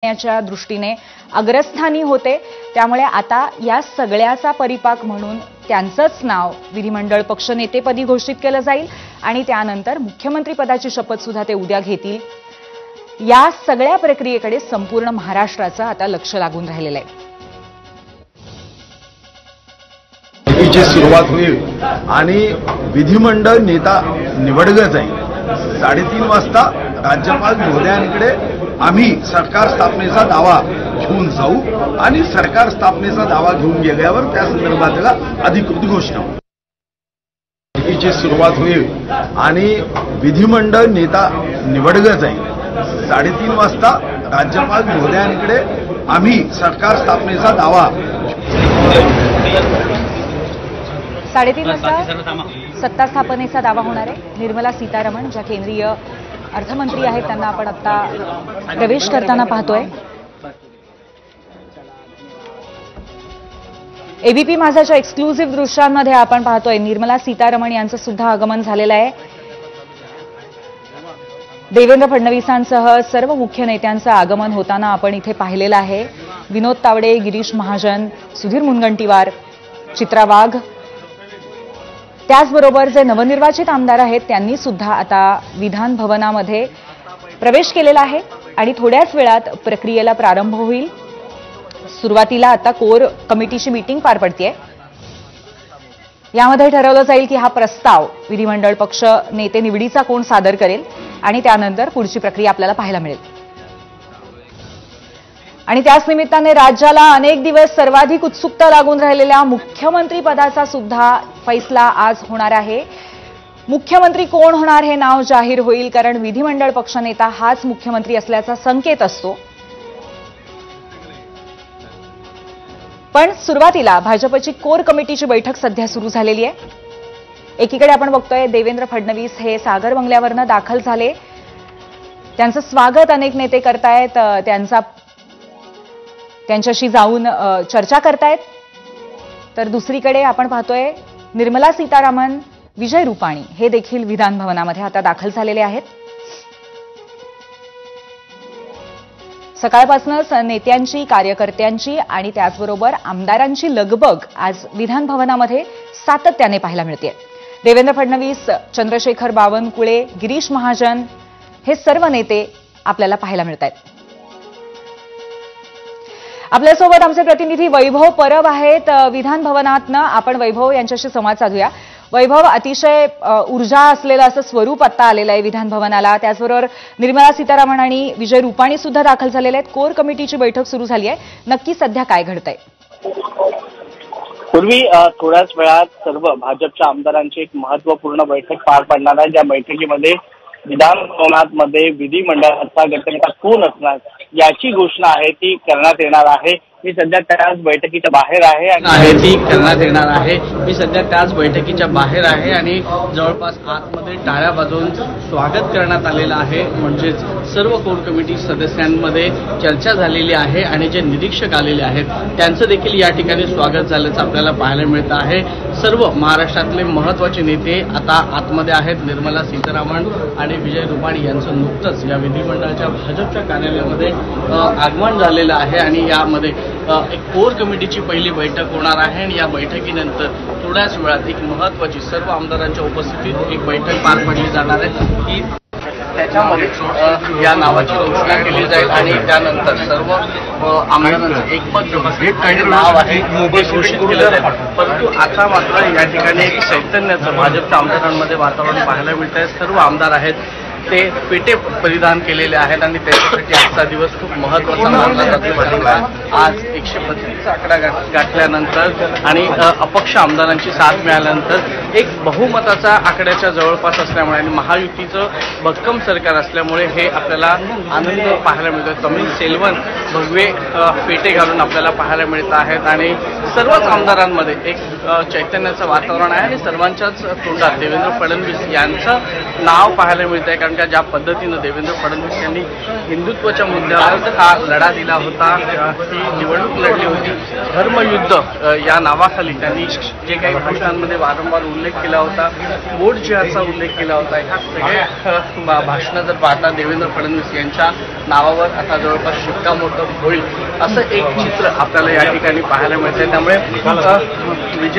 च्या दृष्टीने अग्रस्थानी होते। त्यामुळे आता या सगळ्याचा परिपाक म्हणून त्यांचंच नाव विधिमंडळ पक्षनेतेपदी घोषित केलं जाईल आणि त्यानंतर मुख्यमंत्री पदाची शपथ सुद्धा ते उद्या घेतील। या सगळ्या प्रक्रियेकडे संपूर्ण महाराष्ट्राचं आता लक्ष लागून राहिलेलं आहे। ची सुरुवात होईल आणि विधिमंडळ नेता निवडला जाईल। 3:30 वाजता राज्यपाल महोदयांकडे आम्ही सरकार स्थापनेचा दावा घेऊन जाऊ आणि सरकार स्थापनेचा दावा घेऊन गेल्यावर त्या संदर्भातला अधिकृत घोषणा ची सुरुवात होईल आणि विधिमंडळ नेता निवडला जाईल। 3:30 वाजता राज्यपाल महोदयांकडे आम्ही सरकार स्थापनेचा दावा 3:30 वाजता सत्ता स्थापनेचा दावा होणार आहे। निर्मला सीतारमण ज्या केंद्रीय अर्थमंत्री आहेत त्यांना आपण आता प्रवेश करताना पाहतोय। एबीपी माझाच्या एक्सक्लुझिव्ह दृश्यांमध्ये आपण पाहतोय निर्मला सीतारमण यांचं सुद्धा आगमन झालेलं आहे। देवेंद्र फडणवीसांसह सर्व मुख्य नेत्यांचं आगमन होताना आपण इथे पाहिलेलं आहे। विनोद तावडे, गिरीश महाजन, सुधीर मुनगंटीवार, चित्रा वाघ, त्याचबरोबर जे नवनिर्वाचित आमदार आहेत त्यांनी सुद्धा आता विधान भवनामध्ये प्रवेश केलेला आहे आणि थोड्याच वेळात प्रक्रियेला प्रारंभ होईल। सुरुवातीला आता कोर कमिटीची मीटिंग पार पडतेय। यामध्ये ठरवलं जाईल की हा प्रस्ताव विधिमंडळ पक्ष नेते निवडीचा कोण सादर करेल आणि त्यानंतर पुढची प्रक्रिया आपल्याला पाहायला मिळेल। आणि त्याच निमित्ताने राज्याला अनेक दिवस सर्वाधिक उत्सुकता लागून राहिलेल्या मुख्यमंत्री पदाचा सुद्धा फैसला आज होणार आहे। मुख्यमंत्री कोण होणार हे नाव जाहीर होईल, कारण विधिमंडळ पक्षनेता हाच मुख्यमंत्री असल्याचा संकेत असतो। पण सुरुवातीला भाजपची कोर कमिटीची बैठक सध्या सुरू झालेली आहे। एकीकडे आपण बघतोय देवेंद्र फडणवीस हे सागर बंगल्यावरनं दाखल झाले, त्यांचं स्वागत अनेक नेते करतायत, त्यांच्याशी जाऊन चर्चा करतायत। तर दुसरीकडे आपण पाहतोय निर्मला सीतारामन, विजय रुपाणी हे देखील विधान भवनामध्ये आता दाखल झालेले आहेत। सकाळपासूनच नेत्यांची, कार्यकर्त्यांची आणि त्याचबरोबर आमदारांची लगबग आज विधान भवनामध्ये सातत्याने पाहायला मिळते। देवेंद्र फडणवीस, चंद्रशेखर बावनकुळे, गिरीश महाजन हे सर्व नेते आपल्याला पाहायला मिळत आहेत। आपल्यासोबत आमचे प्रतिनिधी वैभव परब आहेत विधान भवनातनं। आपण वैभव यांच्याशी संवाद साधूया। वैभव, अतिशय ऊर्जा असलेलं असं स्वरूप आता आलेलं आहे विधान भवनाला। त्याचबरोबर निर्मला सीतारामन आणि विजय रुपाणी सुद्धा दाखल झालेले आहेत। कोर कमिटीची बैठक सुरू झाली आहे, नक्की सध्या काय घडतंय? पूर्वी थोड्याच वेळात सर्व भाजपच्या आमदारांची एक महत्वपूर्ण बैठक पार पडणार आहे। ज्या बैठकीमध्ये विधान भवनामध्ये विधिमंडळाचा गटनेता कोण असणार याची घोषणा आहे ती करण्यात येणार आहे। मी सध्या त्याच बैठकीच्या बाहेर आहे मी सध्या त्याच बैठकीच्या बाहेर आहे आणि जवळपास आतमध्ये टाळ्या वाजवून स्वागत करण्यात आलेलं आहे। म्हणजेच सर्व कोर कमिटी सदस्यांमध्ये चर्चा झालेली आहे आणि जे निरीक्षक आलेले आहेत त्यांचं देखील या ठिकाणी स्वागत झाल्याचं आपल्याला पाहायला मिळतं आहे। सर्व महाराष्ट्रातले महत्त्वाचे नेते आता आतमध्ये आहेत। निर्मला सीतारामन आणि विजय रुपाणी यांचं नुकतंच या विधिमंडळाच्या भाजपच्या कार्यालयामध्ये आगमन झालेलं आहे आणि यामध्ये एक कोर कमिटीची पहिली बैठक होणार आहे आणि या बैठकीनंतर थोड्याच वेळात एक महत्त्वाची सर्व आमदारांच्या उपस्थितीत एक बैठक पार पडली जाणार आहे की त्याच्यामध्ये या नावाची घोषणा केली जाईल आणि त्यानंतर सर्व आमदारांचं एकमत नाव आहे घोषित केलं जाईल। परंतु आता मात्र या ठिकाणी एक चैतन्याचं भाजपच्या आमदारांमध्ये वातावरण पाहायला मिळत आहे। सर्व आमदार आहेत ते पेटे परिधान केलेले आहेत आणि त्याच्यासाठी आजचा दिवस खूप महत्त्वाचा मानला जातो। आज 135 आकडा गाठल्यानंतर आणि अपक्ष आमदारांची साथ मिळाल्यानंतर एक बहुमताचा आकड्याच्या जवळपास असल्यामुळे आणि महायुतीचं भक्कम सरकार असल्यामुळे हे आपल्याला आनंद पाहायला मिळतो। कमी सेल्वन भगवे पेटे घालून आपल्याला पाहायला मिळत आहेत आणि सर्वच आमदारांमध्ये एक चैतन्याचं वातावरण आहे आणि सर्वांच्याच तोंडात देवेंद्र फडणवीस यांचं नाव पाहायला मिळत आहे। कारण का ज्या पद्धतीनं देवेंद्र फडणवीस यांनी हिंदुत्वाच्या मुद्द्यावर हा लढा दिला होता, ही निवडणूक लढली होती, धर्मयुद्ध या नावाखाली त्यांनी जे काही भाषणांमध्ये वारंवार उल्लेख केला होता, वोट जिहादचा उल्लेख केला होता, ह्या सगळे भाषणं जर पाहता देवेंद्र फडणवीस यांच्या नावावर आता जवळपास शिक्कामोर्तब होईल असं एक चित्र आपल्याला या ठिकाणी पाहायला मिळतंय. त्यामुळे विजय